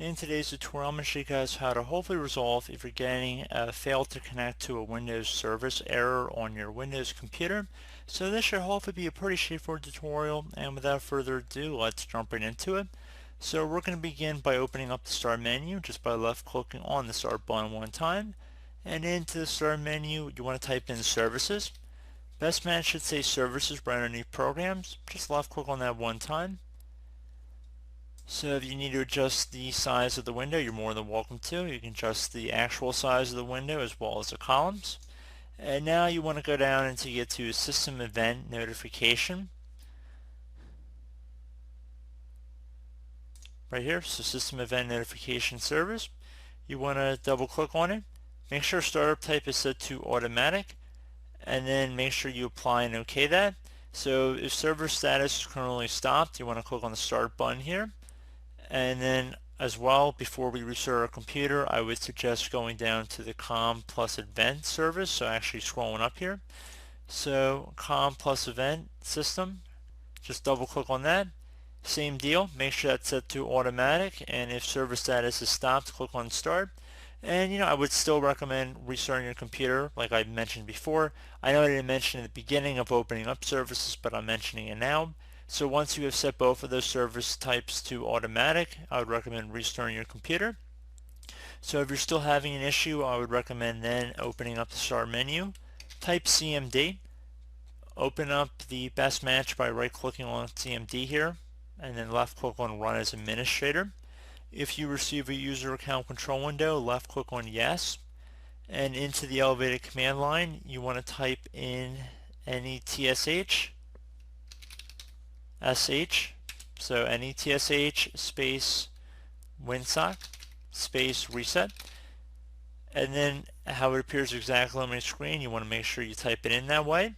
In today's tutorial, I'm going to show you guys how to hopefully resolve if you're getting a failed to connect to a Windows service error on your Windows computer. So this should hopefully be a pretty straightforward tutorial, and without further ado, let's jump right into it. So we're going to begin by opening up the Start menu just by left clicking on the Start button one time. And into the Start menu, you want to type in Services. Best match should say Services right underneath Programs. Just left click on that one time. So if you need to adjust the size of the window, you're more than welcome to. You can adjust the actual size of the window as well as the columns. And now you want to go down until you get to System Event Notification. Right here, so System Event Notification Service. You want to double click on it. Make sure startup type is set to automatic, and then make sure you apply and OK that. So if server status is currently stopped, you want to click on the Start button here. And then as well, before we restart our computer, I would suggest going down to the COM plus event service, so actually scrolling up here. So COM plus event system, just double click on that. Same deal, make sure that's set to automatic, and if server status is stopped, click on start. And I would still recommend restarting your computer like I mentioned before. I know I didn't mention at the beginning of opening up services, but I'm mentioning it now. So once you have set both of those service types to automatic, I would recommend restarting your computer. So if you're still having an issue, I would recommend then opening up the Start menu, type CMD, open up the best match by right clicking on CMD here, and then left click on Run as Administrator. If you receive a user account control window, left click on Yes, and into the elevated command line, you want to type in NETSH, so NETSH space winsock space reset, and then how it appears exactly on my screen, you want to make sure you type it in that way,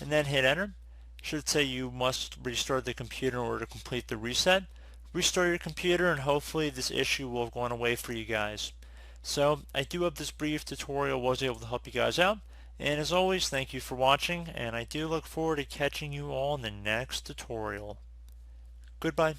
and then hit enter. Should say you must restart the computer in order to complete the reset. Restart your computer and hopefully this issue will have gone away for you guys. So I do hope this brief tutorial was able to help you guys out, and as always, thank you for watching, and I do look forward to catching you all in the next tutorial. Goodbye.